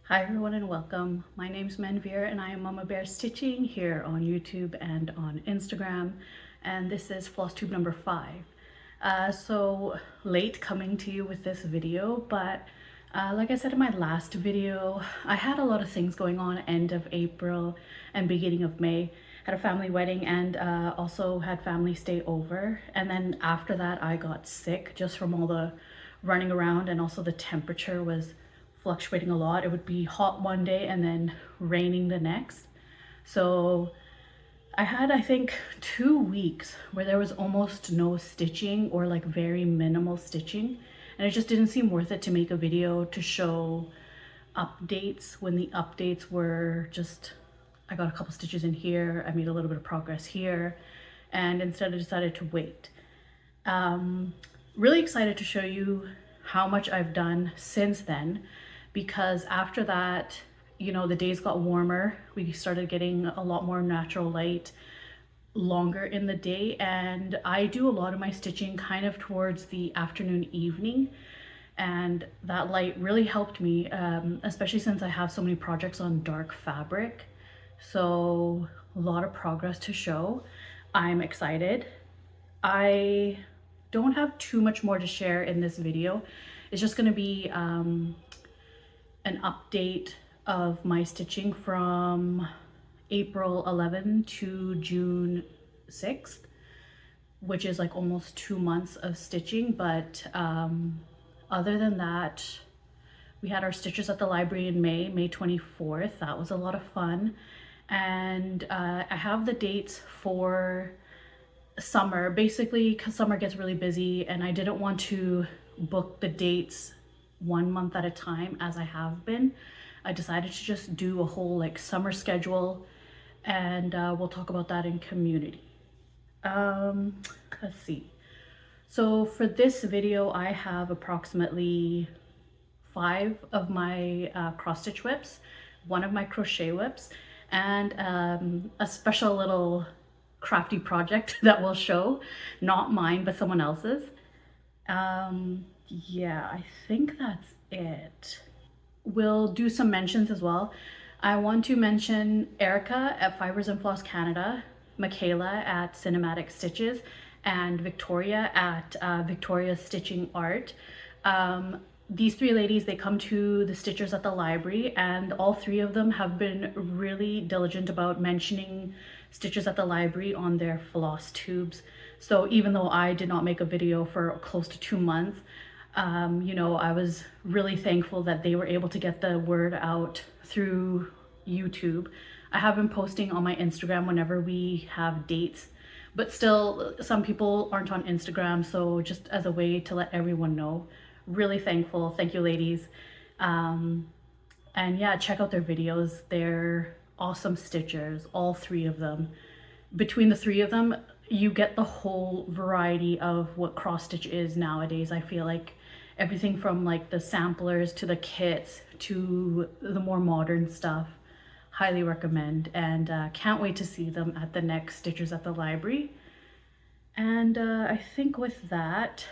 Hi everyone and welcome. My name's Manveer and I am Mama Bear Stitching here on YouTube and on Instagram, and this is Flosstube number 5. So late coming to you with this video, but like I said in my last video, I had a lot of things going on end of April and beginning of May. Had a family wedding and also had family stay over, and then after that I got sick just from all the running around, and also the temperature was fluctuating a lot. It would be hot one day and then raining the next. So I had, I think, 2 weeks where there was almost no stitching or like very minimal stitching, and it just didn't seem worth it to make a video to show updates when the updates were just, I got a couple stitches in here, I made a little bit of progress here, and instead I decided to wait. Really excited to show you how much I've done since then, because after that, you know, the days got warmer, we started getting a lot more natural light longer in the day, and I do a lot of my stitching kind of towards the afternoon evening, and that light really helped me, especially since I have so many projects on dark fabric. So a lot of progress to show. I'm excited. I don't have too much more to share in this video. It's just going to be an update of my stitching from April 11 to June 6th, which is like almost 2 months of stitching. But other than that, we had our stitches at the library in May 24th. That was a lot of fun. And I have the dates for summer, basically because summer gets really busy and I didn't want to book the dates 1 month at a time as I have been. I decided to just do a whole like summer schedule, and we'll talk about that in community. Let's see. So for this video, I have approximately 5 of my cross stitch whips, 1 of my crochet whips, and a special little crafty project that we'll show, not mine but someone else's. Yeah, I think that's it. We'll do some mentions as well. I want to mention Arica at Fibers and Floss Canada, Michaela at Cinematic Stitches, and Victoria at Victoria Stitching Art. These 3 ladies, they come to the Stitchers at the library, and all 3 of them have been really diligent about mentioning Stitchers at the library on their floss tubes. So even though I did not make a video for close to 2 months, you know, I was really thankful that they were able to get the word out through YouTube. I have been posting on my Instagram whenever we have dates, but still some people aren't on Instagram, so just as a way to let everyone know. Really thankful. Thank you, ladies. And yeah, check out their videos. They're awesome stitchers, all 3 of them. Between the 3 of them, you get the whole variety of what cross stitch is nowadays. I feel like everything from like the samplers to the kits to the more modern stuff. Highly recommend, and can't wait to see them at the next Stitchers at the library. And I think with that,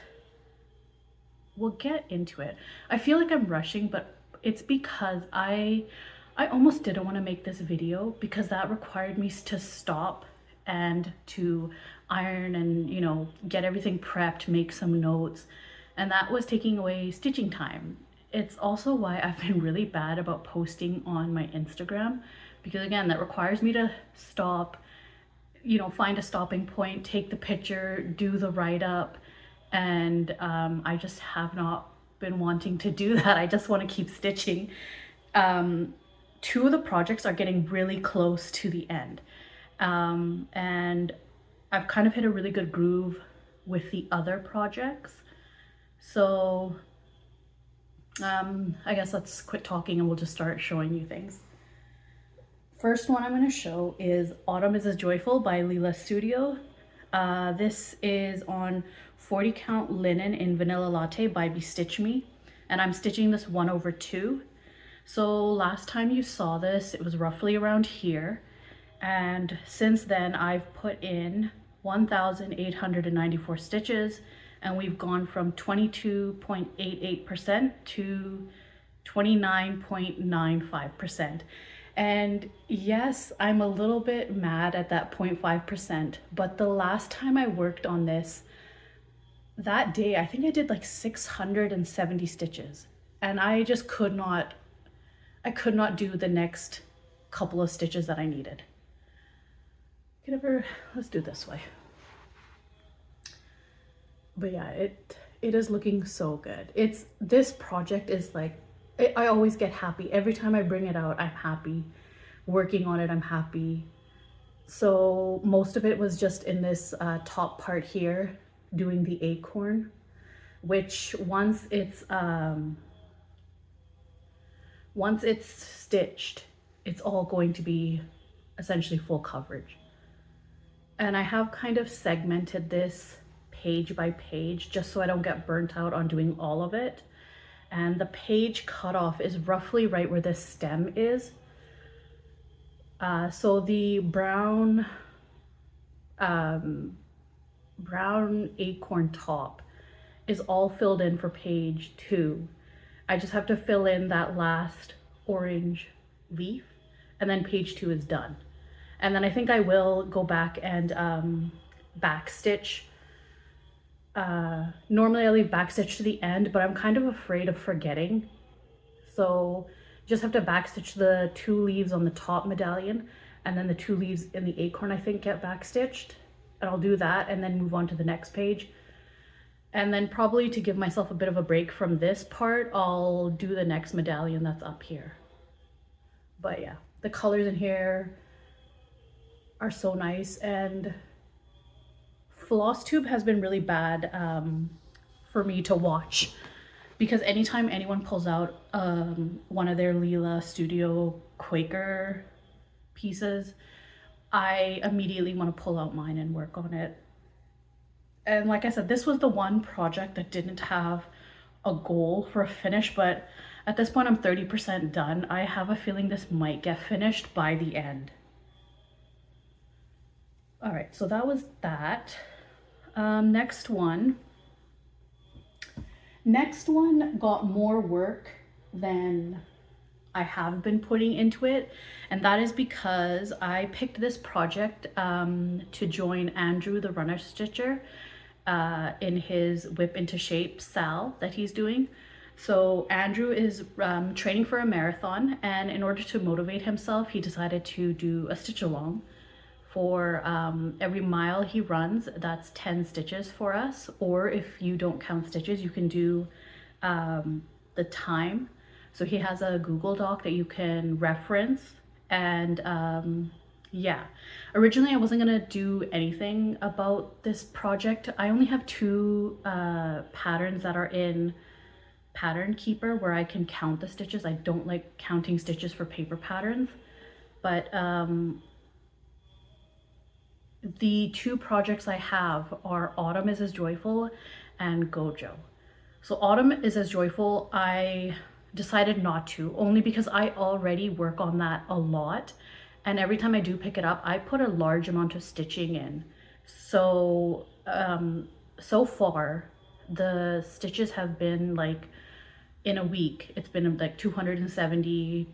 we'll get into it. I feel like I'm rushing, but it's because I almost didn't want to make this video because that required me to stop and to iron and, you know, get everything prepped, make some notes, and that was taking away stitching time. It's also why I've been really bad about posting on my Instagram, because again, that requires me to stop, you know, find a stopping point, take the picture, do the write-up, and I just have not been wanting to do that. I just want to keep stitching. 2 of the projects are getting really close to the end, and I've kind of hit a really good groove with the other projects. So I guess let's quit talking and we'll just start showing you things. First one I'm going to show is Autumn is as Joyful by Lilas Studio. This is on 40 count linen in Vanilla Latte by Bestitch Me, and I'm stitching this 1/2. So last time you saw this, it was roughly around here, and since then I've put in 1,894 stitches, and we've gone from 22.88% to 29.95%. And yes, I'm a little bit mad at that 0.5%, but the last time I worked on this, that day, I think I did like 670 stitches, and I just could not do the next couple of stitches that I needed. Let's do this way. But yeah, it is looking so good. This project is like, I always get happy. Every time I bring it out, I'm happy. Working on it, I'm happy. So most of it was just in this top part here, doing the acorn, which once it's stitched, it's all going to be essentially full coverage. And I have kind of segmented this page by page just so I don't get burnt out on doing all of it. And the page cutoff is roughly right where this stem is. So the brown acorn top is all filled in for page 2. I just have to fill in that last orange leaf, and then page 2 is done. And then I think I will go back and backstitch. Normally I leave backstitch to the end, but I'm kind of afraid of forgetting. So just have to backstitch the 2 leaves on the top medallion, and then the 2 leaves in the acorn I think get backstitched. And I'll do that and then move on to the next page. And then probably to give myself a bit of a break from this part, I'll do the next medallion that's up here. But yeah, the colors in here are so nice. And Flosstube has been really bad for me to watch, because anytime anyone pulls out one of their Lilas Studio Quaker pieces, I immediately want to pull out mine and work on it. And like I said, this was the one project that didn't have a goal for a finish, but at this point I'm 30% done. I have a feeling this might get finished by the end. All right, so that was that. Next one got more work than I have been putting into it, and that is because I picked this project to join Andrew the runner stitcher in his whip into shape sal that he's doing. So Andrew is training for a marathon, and in order to motivate himself, he decided to do a stitch along. For every mile he runs, that's 10 stitches for us. Or if you don't count stitches, you can do the time. So he has a Google Doc that you can reference. And yeah, originally I wasn't gonna do anything about this project. I only have 2 patterns that are in Pattern Keeper where I can count the stitches. I don't like counting stitches for paper patterns, but the 2 projects I have are Autumn is as Joyful and Gojo. So Autumn is as Joyful, I decided not to, only because I already work on that a lot, and every time I do pick it up, I put a large amount of stitching in. So so far the stitches have been like, in a week it's been like 270,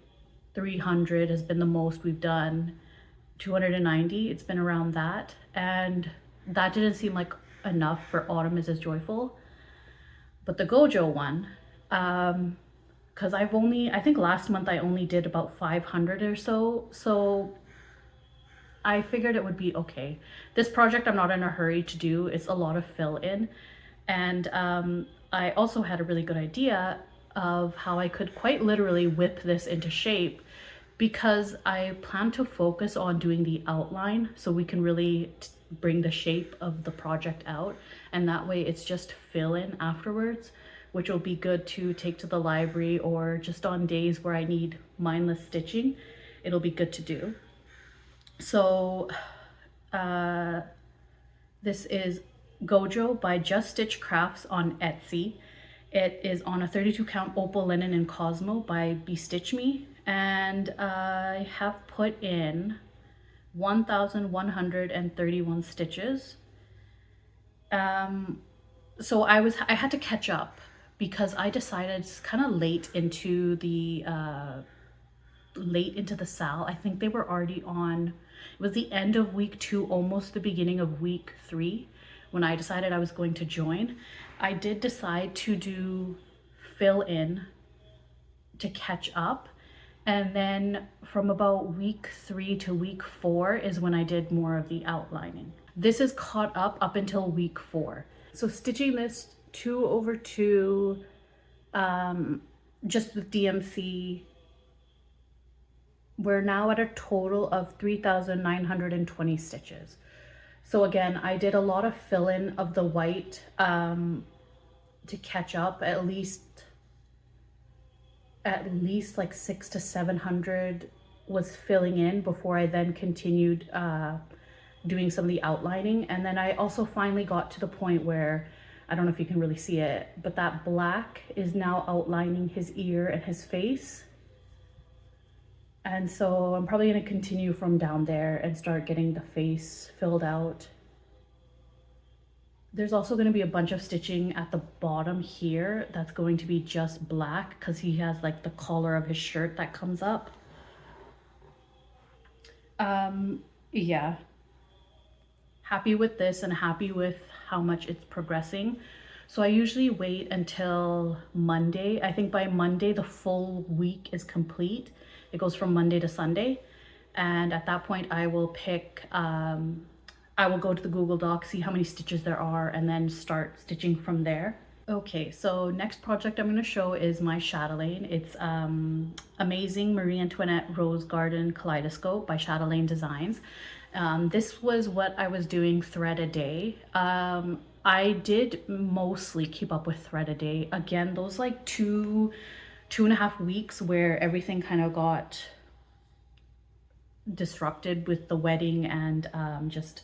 300 has been the most we've done, 290, it's been around that, and that didn't seem like enough for Autumn is as Joyful. But the Gojo one, because I think last month I only did about 500 or so, so I figured it would be okay. This project I'm not in a hurry to do, it's a lot of fill in, and I also had a really good idea of how I could quite literally whip this into shape, because I plan to focus on doing the outline so we can really bring the shape of the project out, and that way it's just fill in afterwards, which will be good to take to the library, or just on days where I need mindless stitching, it'll be good to do. So this is Gojo by Juststitchcrafts on Etsy. It is on a 32 count opal linen in Cosmo by Bestitch Me, and I have put in 1,131 stitches. So I had to catch up, because I decided it's kind of late into the sal. I think they were already on, it was the end of week 2, almost the beginning of week 3 when I decided I was going to join. I did decide to do fill in to catch up, and then from about week 3 to week 4 is when I did more of the outlining. This is caught up until week 4. So stitching this 2/2 just with DMC, we're now at a total of 3,920 stitches. So again, I did a lot of fill-in of the white to catch up at least like 600 to 700 was filling in before I then continued doing some of the outlining. And then I also finally got to the point where, I don't know if you can really see it, but that black is now outlining his ear and his face. And so I'm probably going to continue from down there and start getting the face filled out. There's also going to be a bunch of stitching at the bottom here that's going to be just black because he has like the collar of his shirt that comes up. Yeah, happy with this and happy with how much it's progressing. So I usually wait until Monday. I think by Monday the full week is complete. It goes from Monday to Sunday, and at that point I will pick I will go to the Google Doc, see how many stitches there are, and then start stitching from there. Okay, so next project I'm going to show is my Chatelaine. It's Amazing Marie Antoinette Rose Garden Kaleidoscope by Shadowlane Designs. This was what I was doing thread a day. I did mostly keep up with thread a day. Again, those like 2.5 weeks where everything kind of got disrupted with the wedding and just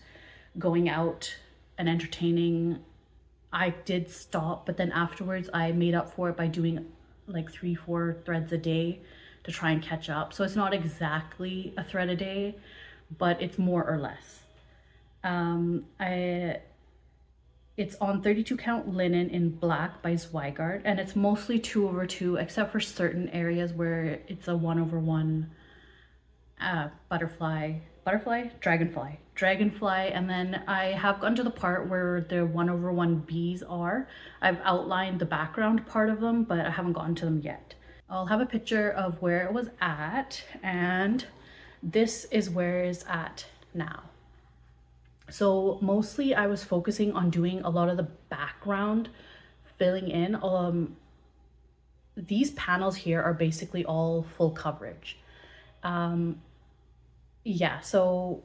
going out and entertaining, I did stop, but then afterwards I made up for it by doing like 3-4 threads a day to try and catch up. So it's not exactly a thread a day, but it's more or less. It's on 32 count linen in black by Zweigart, and it's mostly 2/2 except for certain areas where it's a 1/1 dragonfly, and then I have gotten to the part where the 1/1 bees are. I've outlined the background part of them, but I haven't gotten to them yet. I'll have a picture of where it was at, and this is where it's at now. So mostly I was focusing on doing a lot of the background filling in. These panels here are basically all full coverage. Yeah, so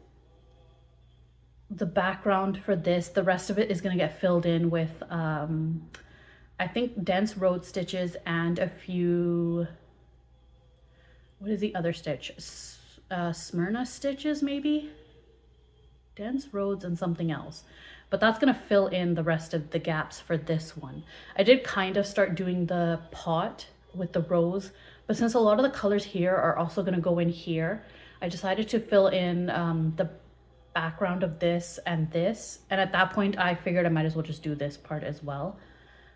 the background for this, the rest of it is going to get filled in with I think dense road stitches and a few, what is the other stitch, Smyrna stitches maybe, dense roads and something else, but that's going to fill in the rest of the gaps for this one. I did kind of start doing the pot with the rose, but since a lot of the colors here are also going to go in here, I decided to fill in the background of this, and at that point I figured I might as well just do this part as well.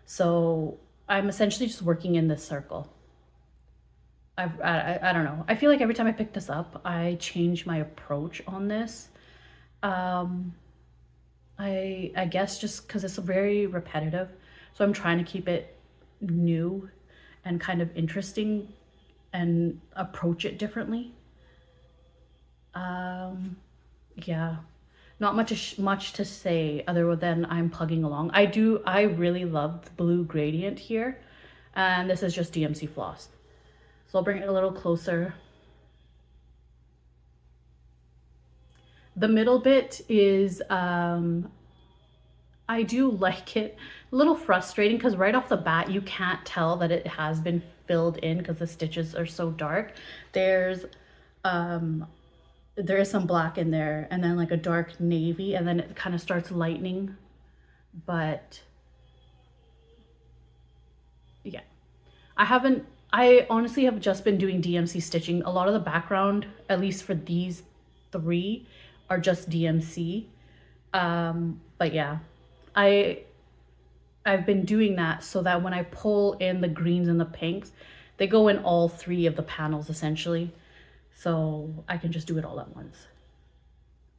So I'm essentially just working in this circle. I don't know, I feel like every time I pick this up I change my approach on this. I guess just because it's very repetitive, so I'm trying to keep it new and kind of interesting and approach it differently. Yeah, not much to say other than I'm plugging along. I really love the blue gradient here, and this is just DMC floss. So I'll bring it a little closer. The middle bit is I do like it. A little frustrating because right off the bat you can't tell that it has been filled in because the stitches are so dark. There is some black in there, and then like a dark navy, and then it kind of starts lightening. But yeah, I honestly have just been doing DMC stitching. A lot of the background, at least for these 3, are just DMC. But yeah, I I've been doing that so that when I pull in the greens and the pinks, they go in all 3 of the panels essentially. So I can just do it all at once.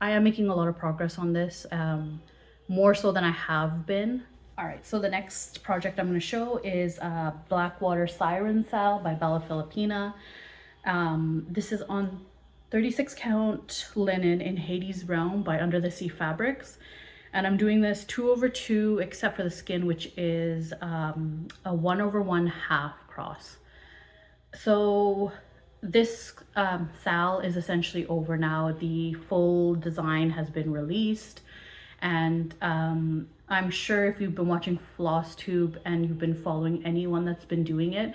I am making a lot of progress on this, more so than I have been. All right, so the next project I'm going to show is Blackwater Siren Sal by Bella Filipina. This is on 36 count linen in Hades Realm by Under the Sea Fabrics. And I'm doing this 2/2 except for the skin, which is a 1/1 half cross. So this sal is essentially over now. The full design has been released, and I'm sure if you've been watching Flosstube and you've been following anyone that's been doing it,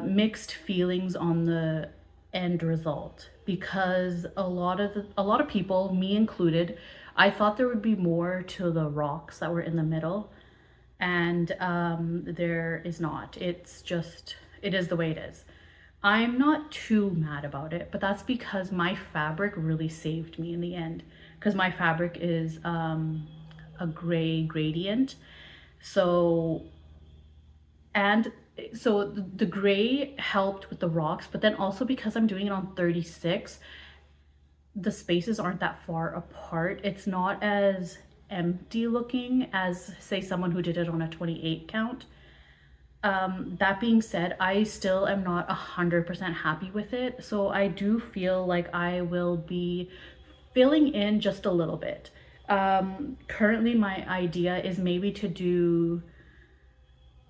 mixed feelings on the end result, because a lot of people, me included, I thought there would be more to the rocks that were in the middle, and there is not. It's just, it is the way it is. I'm not too mad about it, but that's because my fabric really saved me in the end, because my fabric is a gray gradient. So the gray helped with the rocks, but then also because I'm doing it on 36, the spaces aren't that far apart. It's not as empty looking as, say, someone who did it on a 28 count. That being said, I still am not 100% happy with it. So I do feel like I will be filling in just a little bit. Currently my idea is maybe to do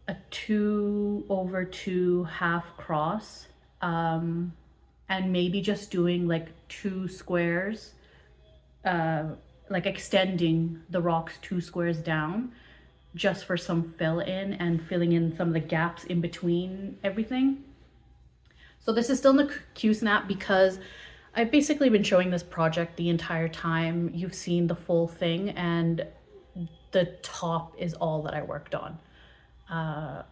a 2/2 half cross, and maybe just doing like 2 squares, like extending the rocks 2 squares down, just for some fill in and filling in some of the gaps in between everything. So this is still in the Q-snap because I've basically been showing this project the entire time. You've seen the full thing, and the top is all that I worked on.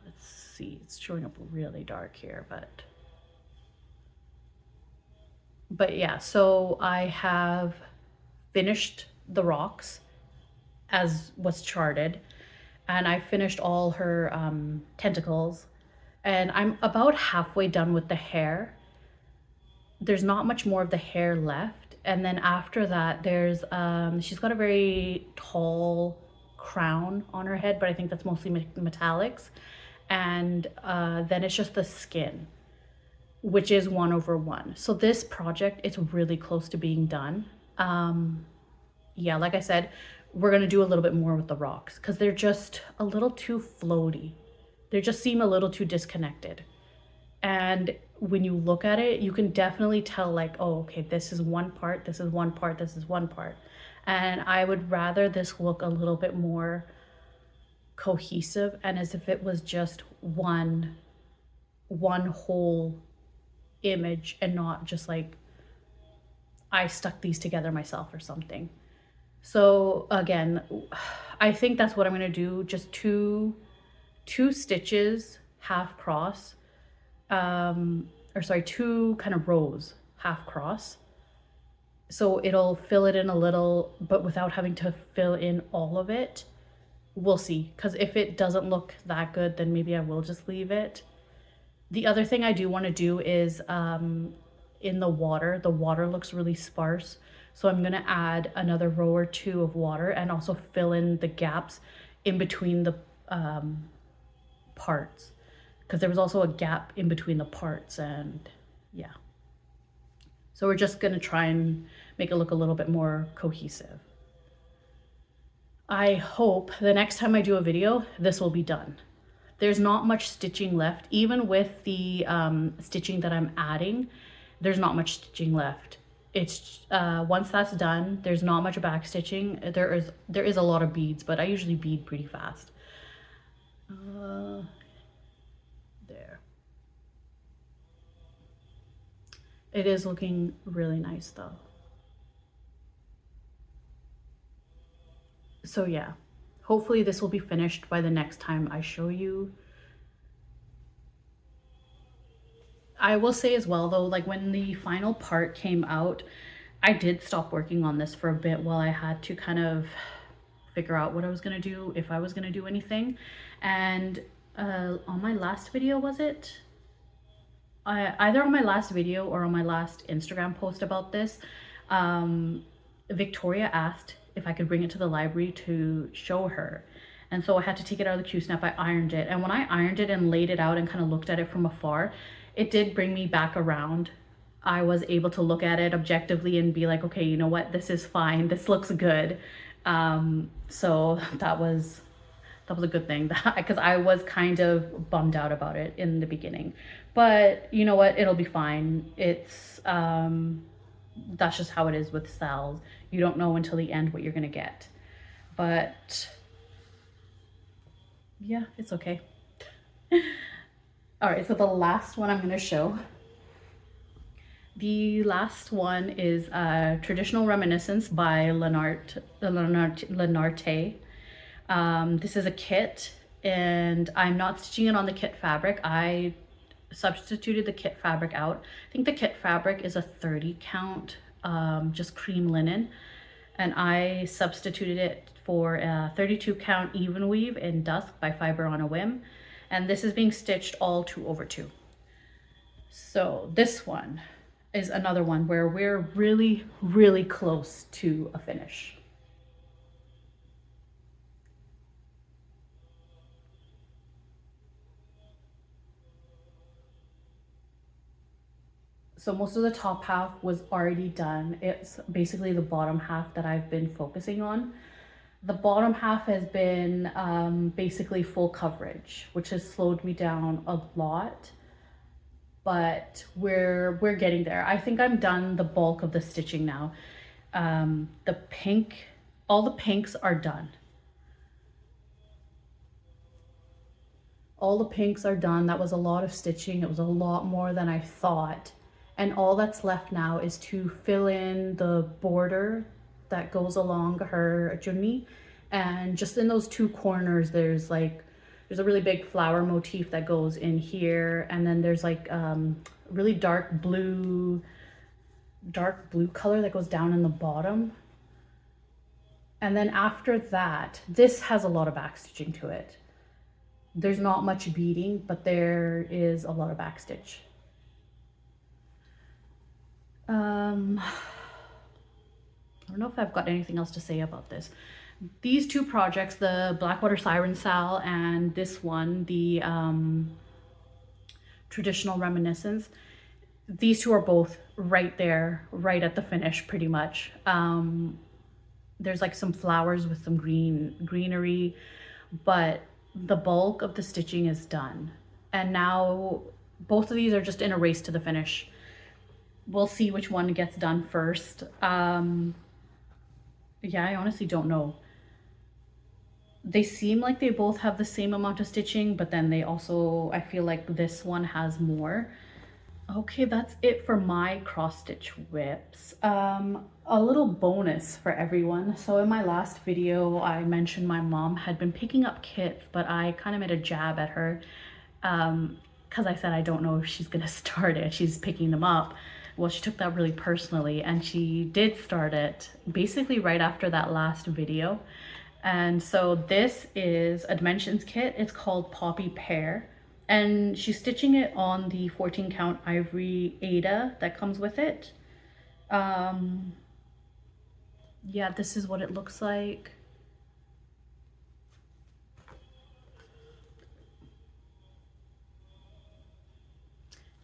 Let's see, it's showing up really dark here, but yeah, so I have finished the rocks as was charted, and I finished all her tentacles, and I'm about halfway done with the hair. There's not much more of the hair left, and then after that there's she's got a very tall crown on her head, but I think that's mostly metallics, and then it's just the skin, which is 1/1. So this project, it's really close to being done. Yeah, like I said, we're gonna do a little bit more with the rocks because they're just a little too floaty. They just seem a little too disconnected. And when you look at it, you can definitely tell like, oh, okay, this is one part, this is one part, this is one part. And I would rather this look a little bit more cohesive and as if it was just one whole image, and not just like I stuck these together myself or something. So again, I think that's what I'm gonna do. Just two stitches half cross, or sorry, 2 kind of rows half cross. So it'll fill it in a little, but without having to fill in all of it. We'll see, because if it doesn't look that good, then maybe I will just leave it. The other thing I do want to do is in the water looks really sparse. So I'm going to add another row or 2 of water and also fill in the gaps in between the parts, because there was also a gap in between the parts, and yeah. So we're just going to try and make it look a little bit more cohesive. I hope the next time I do a video, this will be done. There's not much stitching left. Even with the stitching that I'm adding, there's not much stitching left. It's once that's done, there's not much back stitching. There is a lot of beads, but I usually bead pretty fast. There. It is looking really nice though. So yeah, hopefully this will be finished by the next time I show you. I will say as well though, like when the final part came out, I did stop working on this for a bit while I had to kind of figure out what I was gonna do, if I was gonna do anything. And on my last video, was it? Either on my last video or on my last Instagram post about this, Victoria asked if I could bring it to the library to show her. And so I had to take it out of the Q-snap. I ironed it. And when I ironed it and laid it out and kind of looked at it from afar, it did bring me back around. I was able to look at it objectively and be like, okay, you know what? This is fine. This looks good. So that was a good thing, because I was kind of bummed out about it in the beginning. But you know what? It'll be fine. It's that's just how it is with styles. You don't know until the end what you're gonna get. But yeah, it's okay. All right, so the last one I'm going to show. The last one is Traditional Reminiscence by Lanarte. This is a kit, and I'm not stitching it on the kit fabric. I substituted the kit fabric out. I think the kit fabric is a 30 count, just cream linen, and I substituted it for a 32 count even weave in Dusk by Fiber on a Whim. And this is being stitched all 2/2. So this one is another one where we're really, really close to a finish. So most of the top half was already done. It's basically the bottom half that I've been focusing on. The bottom half has been basically full coverage, which has slowed me down a lot, but we're getting there. I think I'm done the bulk of the stitching now. The pink, all the pinks are done. All the pinks are done. That was a lot of stitching. It was a lot more than I thought. And all that's left now is to fill in the border that goes along her junni, and just in those two corners there's a really big flower motif that goes in here, and then there's like really dark blue color that goes down in the bottom. And then after that, this has a lot of back stitching to it. There's not much beading, but there is a lot of back stitch. I don't know if I've got anything else to say about this. These two projects, the Blackwater Siren Sal and this one, the Traditional Reminiscence, these two are both right there, right at the finish pretty much. There's like some flowers with some greenery, but the bulk of the stitching is done. And now both of these are just in a race to the finish. We'll see which one gets done first. Yeah, I honestly don't know. They seem like they both have the same amount of stitching, but then they also, I feel like this one has more. Okay, that's it for my cross stitch whips. A little bonus for everyone. So in my last video, I mentioned my mom had been picking up kits, but I kind of made a jab at her because I said I don't know if she's gonna start it. She's picking them up. Well, she took that really personally, and she did start it basically right after that last video. And so this is a Dimensions kit. It's called Poppy Pear, and she's stitching it on the 14 count ivory Ada that comes with it. Yeah, this is what it looks like.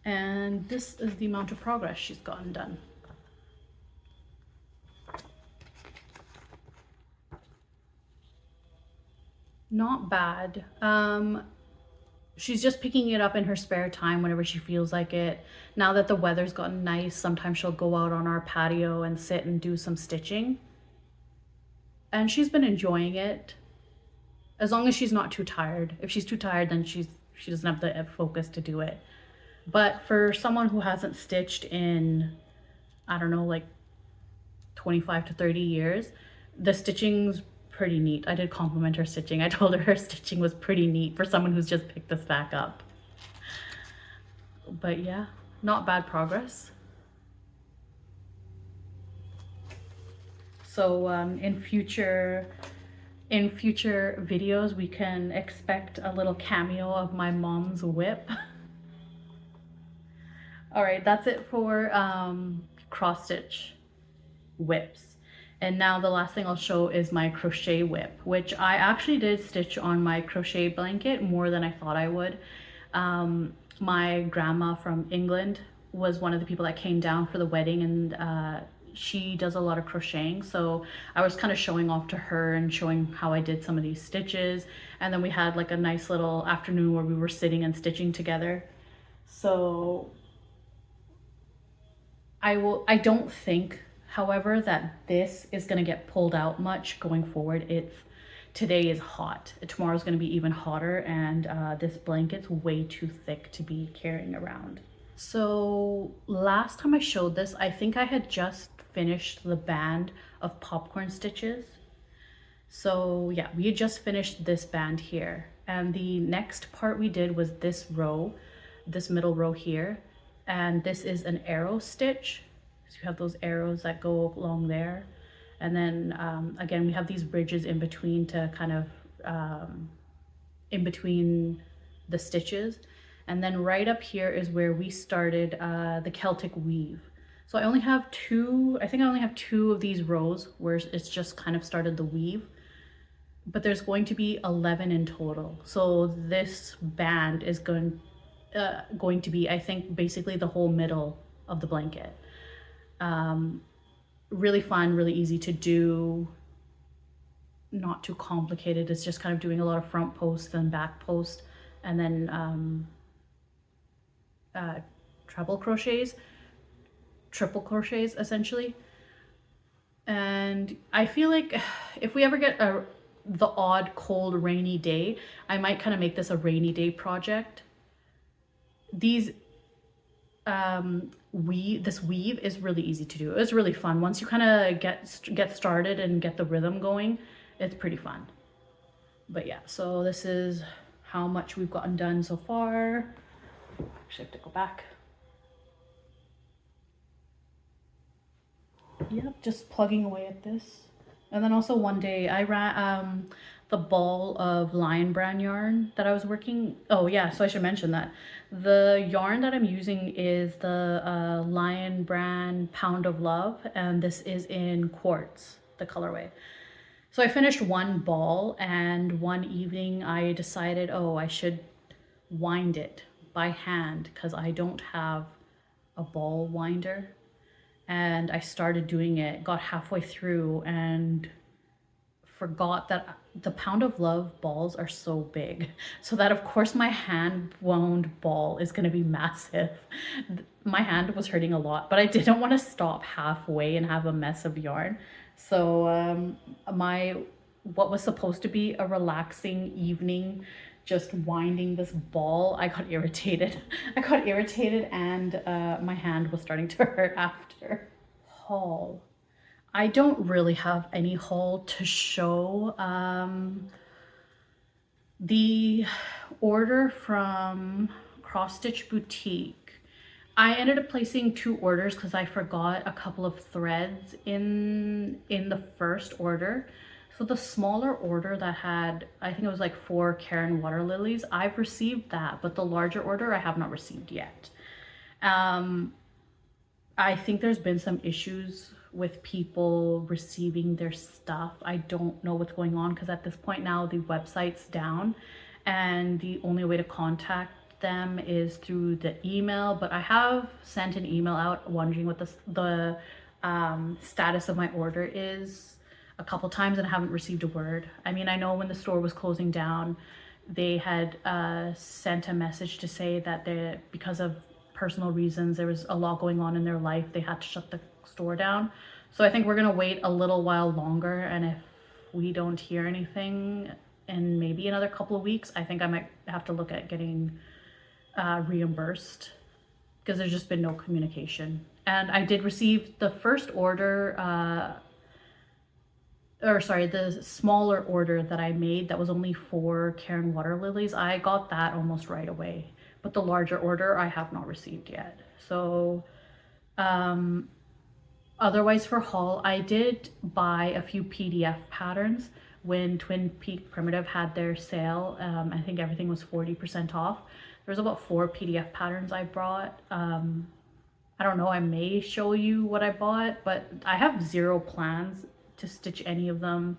And this is the amount of progress she's gotten done. Not bad. She's just picking it up in her spare time whenever she feels like it. Now that the weather's gotten nice, sometimes she'll go out on our patio and sit and do some stitching. And she's been enjoying it, as long as she's not too tired. If she's too tired, then she doesn't have the focus to do it. But for someone who hasn't stitched in, I don't know, like 25 to 30 years, the stitching's pretty neat. I did compliment her stitching. I told her her stitching was pretty neat for someone who's just picked this back up. But yeah, not bad progress. So in future in future videos, we can expect a little cameo of my mom's whip. All right, that's it for cross stitch whips. And now the last thing I'll show is my crochet whip, which I actually did stitch on my crochet blanket more than I thought I would. My grandma from England was one of the people that came down for the wedding, and she does a lot of crocheting, so I was kind of showing off to her and showing how I did some of these stitches. And then we had like a nice little afternoon where we were sitting and stitching together. So I don't think, however, that this is going to get pulled out much going forward. Today is hot, tomorrow's going to be even hotter, and this blanket's way too thick to be carrying around. So last time I showed this, I think I had just finished the band of popcorn stitches. So yeah, we had just finished this band here, and the next part we did was this row, this middle row here, and this is an arrow stitch. So you have those arrows that go along there, and then again we have these bridges in between to kind of in between the stitches. And then right up here is where we started the Celtic weave. So I only have two, I think I only have two of these rows where it's just kind of started the weave, but there's going to be 11 in total. So this band is going to be, I think, basically the whole middle of the blanket. Really fun, really easy to do, not too complicated. It's just kind of doing a lot of front post and back post, and then treble crochets, triple crochets essentially. And I feel like if we ever get the odd cold rainy day, I might kind of make this a rainy day project. These this weave is really easy to do. It's really fun. Once you kind of get started and get the rhythm going, it's pretty fun. But yeah, so this is how much we've gotten done so far. Actually, I have to go back. Yep, just plugging away at this. And then also one day I ran the ball of lion brand yarn that I was working. Oh yeah, so I should mention that the yarn that I'm using is the Lion brand Pound of Love, and this is in quartz, the colorway. So I finished one ball, and one evening I decided, oh, I should wind it by hand because I don't have a ball winder. And I started doing it, got halfway through, and forgot that the Pound of Love balls are so big, so that of course my hand wound ball is going to be massive. My hand was hurting a lot, but I didn't want to stop halfway and have a mess of yarn. So what was supposed to be a relaxing evening, just winding this ball, I got irritated. And my hand was starting to hurt after. Haul. I don't really have any haul to show. The order from Cross Stitch Boutique, I ended up placing 2 orders because I forgot a couple of threads in the first order. So the smaller order that had, I think it was like 4 Karen water lilies, I've received that, but the larger order I have not received yet. I think there's been some issues with people receiving their stuff. I don't know what's going on because at this point now the website's down and the only way to contact them is through the email, but I have sent an email out wondering what the status of my order is a couple times, and I haven't received a word. I mean, I know when the store was closing down, they had sent a message to say that because of personal reasons, there was a lot going on in their life, they had to shut the store down. So I think we're gonna wait a little while longer, and if we don't hear anything in maybe another couple of weeks, I think I might have to look at getting reimbursed because there's just been no communication. And I did receive the first order, the smaller order that I made that was only 4 Karen water lilies. I got that almost right away, but the larger order I have not received yet. So otherwise for haul, I did buy a few PDF patterns, when Twin Peak Primitive had their sale. I think everything was 40% off. There was about 4 PDF patterns I brought. I don't know, I may show you what I bought, but I have 0 plans to stitch any of them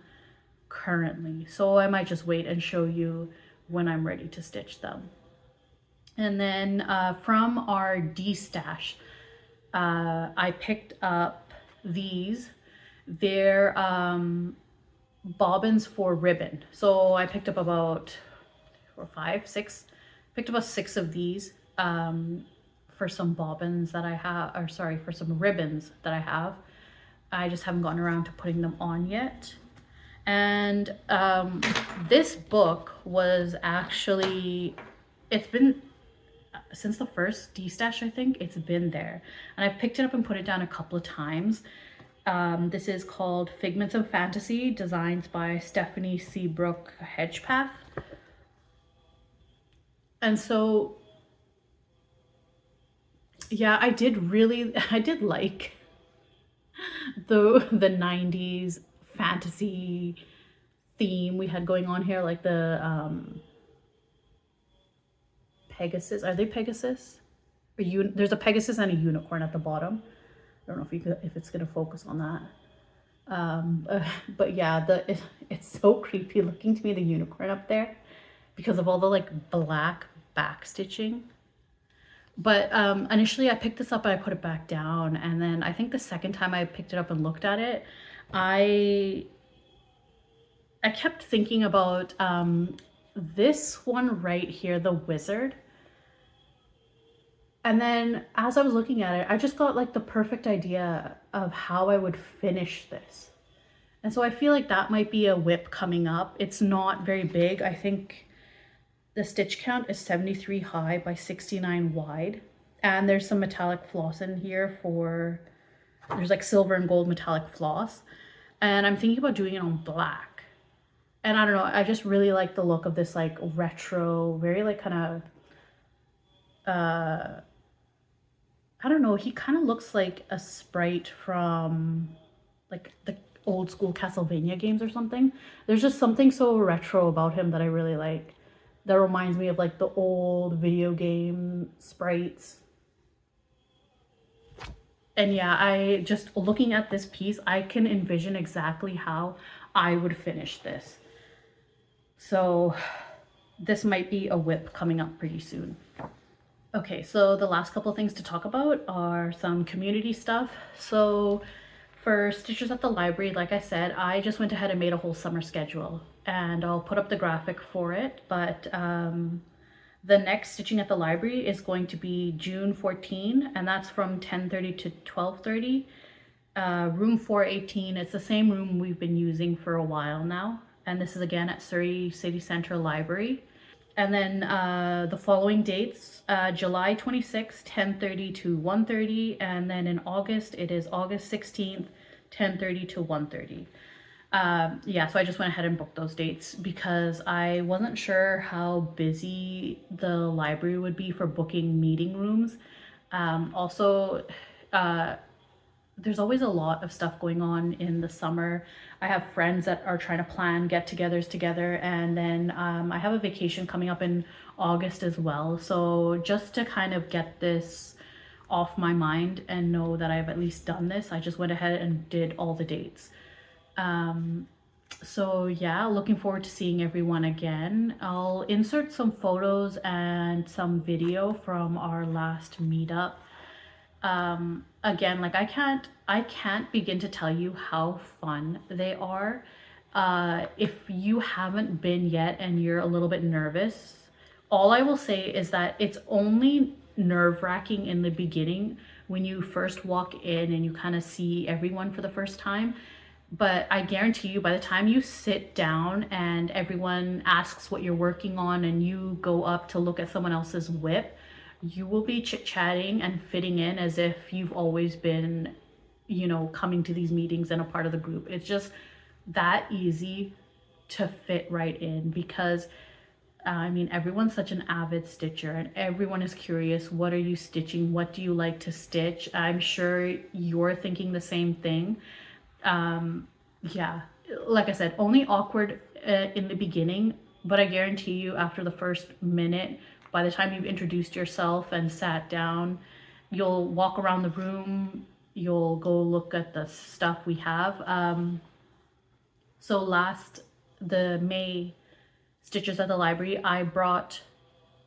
currently. So I might just wait and show you when I'm ready to stitch them. And then from our D-stash, I picked up these. They're bobbins for ribbon. So I picked up about 4, 5, 6, picked about 6 of these for some bobbins that I have, or sorry, for some ribbons that I have. I just haven't gotten around to putting them on yet. And this book was actually, it's been, since the first D-stash, I think, it's been there. And I've picked it up and put it down a couple of times. This is called Figments of Fantasy, Designs by Stephanie Seabrook Hedgepath. And so, yeah, I did like the 90s fantasy theme we had going on here, like the Pegasus. Are they Pegasus? There's a Pegasus and a unicorn at the bottom. I don't know if it's gonna focus on that. But yeah, it's so creepy looking to me, the unicorn up there, because of all the like black back stitching. But initially I picked this up and I put it back down, and then I think the second time I picked it up and looked at it, I kept thinking about this one right here, the wizard. And then as I was looking at it, I just got like the perfect idea of how I would finish this. And so I feel like that might be a WIP coming up. It's not very big. I think the stitch count is 73 high by 69 wide. And there's some metallic floss in here there's like silver and gold metallic floss. And I'm thinking about doing it on black. And I don't know, I just really like the look of this like retro, very like kind of, I don't know, he kind of looks like a sprite from like the old school Castlevania games or something. There's just something so retro about him that I really like. That reminds me of like the old video game sprites. And yeah, I just looking at this piece, I can envision exactly how I would finish this. So this might be a WIP coming up pretty soon. Okay, so the last couple of things to talk about are some community stuff. So for Stitchers at the Library, like I said, I just went ahead and made a whole summer schedule, and I'll put up the graphic for it. But the next Stitching at the Library is going to be June 14, and that's from 10:30 to 12:30. Room 418, it's the same room we've been using for a while now. And this is again at Surrey City Centre Library. And then the following dates, July 26th, 10:30 to 1:30. And then in August, it is August 16th, 10:30 to 1:30. Yeah, so I just went ahead and booked those dates because I wasn't sure how busy the library would be for booking meeting rooms. Also, there's always a lot of stuff going on in the summer. I have friends that are trying to plan get-togethers together, and then I have a vacation coming up in August as well. So just to kind of get this off my mind and know that I've at least done this, I just went ahead and did all the dates. So yeah, looking forward to seeing everyone again. I'll insert some photos and some video from our last meetup. Again, like I can't begin to tell you how fun they are. If you haven't been yet and you're a little bit nervous, all I will say is that it's only nerve-wracking in the beginning when you first walk in and you kind of see everyone for the first time. But I guarantee you, by the time you sit down and everyone asks what you're working on and you go up to look at someone else's WIP, you will be chit-chatting and fitting in as if you've always been, you know, coming to these meetings and a part of the group. It's just that easy to fit right in because, I mean, everyone's such an avid stitcher and everyone is curious. What are you stitching? What do you like to stitch? I'm sure you're thinking the same thing. Yeah, like I said, only awkward in the beginning, but I guarantee you after the first minute, by the time you've introduced yourself and sat down, you'll walk around the room, you'll go look at the stuff we have. So the May Stitches at the Library, I brought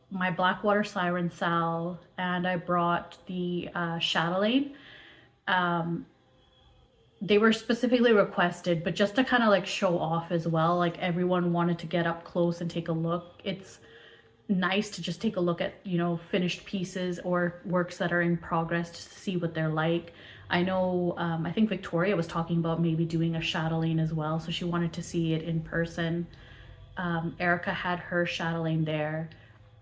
my Blackwater Siren Sal and I brought the Chatelaine. They were specifically requested, but just to kind of like show off as well, like everyone wanted to get up close and take a look. It's nice to just take a look at, you know, finished pieces or works that are in progress just to see what they're like. I know, I think Victoria was talking about maybe doing a Chatelaine as well, so she wanted to see it in person. Arica had her Chatelaine there,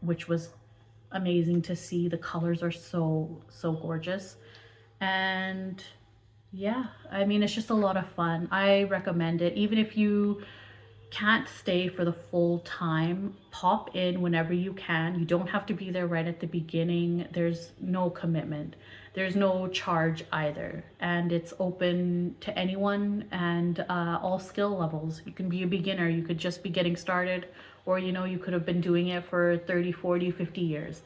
which was amazing to see. The colors are so gorgeous. And yeah, I mean, it's just a lot of fun. I recommend it. Even if you can't stay for the full time, pop in whenever you can. You don't have to be there right at the beginning. There's no commitment. There's no charge either. And it's open to anyone and all skill levels. You can be a beginner. You could just be getting started, or, you know, you could have been doing it for 30, 40, 50 years.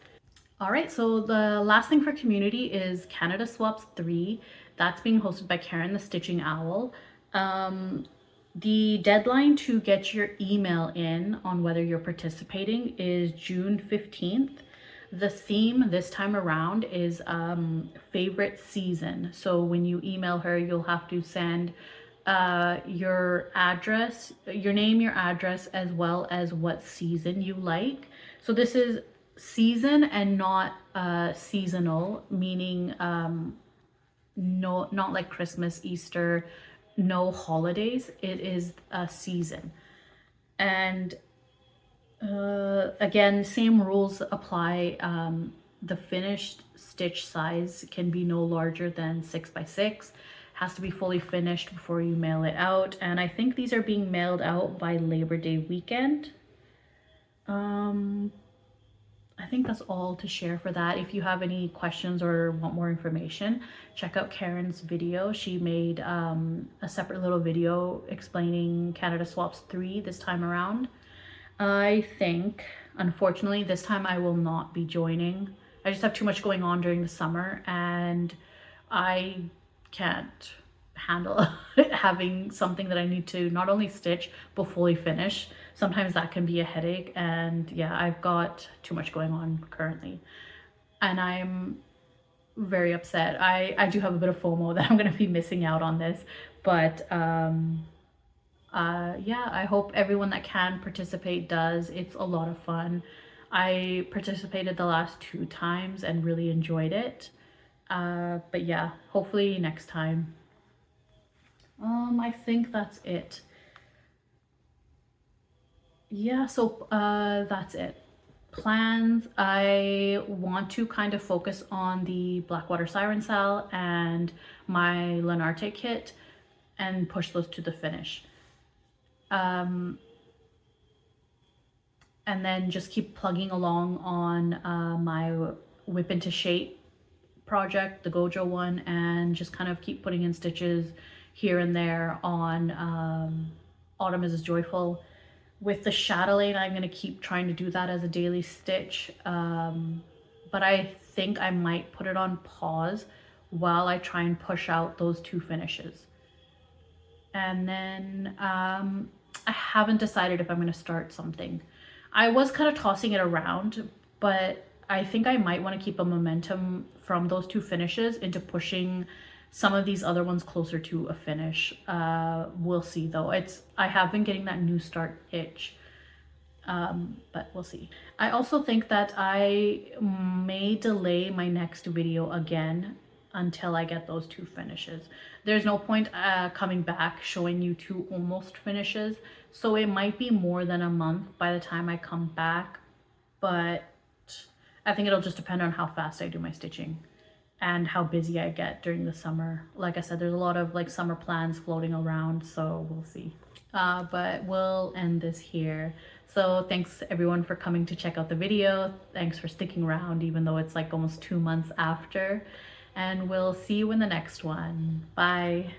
All right, so the last thing for community is Canada Swaps 3. That's being hosted by Karen the Stitching Owl. The deadline to get your email in on whether you're participating is June 15th. The theme this time around is favorite season. So when you email her, you'll have to send your address, your name, your address, as well as what season you like. So this is season and not seasonal, meaning no, not like Christmas, Easter, no holidays. It is a season. And again, same rules apply. The finished stitch size can be no larger than 6 by 6, has to be fully finished before you mail it out. And I think these are being mailed out by Labor Day weekend. I think that's all to share for that. If you have any questions or want more information, check out Karen's video. She made a separate little video explaining Canada Swaps 3 this time around. I think, unfortunately, this time I will not be joining. I just have too much going on during the summer and I can't handle having something that I need to not only stitch but fully finish. Sometimes that can be a headache, and yeah, I've got too much going on currently and I'm very upset. I do have a bit of FOMO that I'm going to be missing out on this, but yeah, I hope everyone that can participate does. It's a lot of fun. I participated the last 2 times and really enjoyed it, but yeah, hopefully next time. I think that's it. Yeah, so that's it. Plans, I want to kind of focus on the Blackwater Siren Sal and my Lanarte kit and push those to the finish. And then just keep plugging along on my Whip into Shape project, the Gojo one, and just kind of keep putting in stitches here and there on Autumn is Joyful. With the Shadowlane, I'm going to keep trying to do that as a daily stitch, but I think I might put it on pause while I try and push out those 2 finishes. And then I haven't decided if I'm going to start something. I was kind of tossing it around, but I think I might want to keep a momentum from those 2 finishes into pushing some of these other ones closer to a finish. We'll see though. I have been getting that new start itch, but we'll see. I also think that I may delay my next video again until I get those 2 finishes. There's no point coming back showing you 2 almost finishes, so it might be more than a month by the time I come back, but I think it'll just depend on how fast I do my stitching and how busy I get during the summer. Like I said, there's a lot of like summer plans floating around, so we'll see. But we'll end this here. So thanks everyone for coming to check out the video. Thanks for sticking around even though it's like almost 2 months after. And we'll see you in the next one. Bye.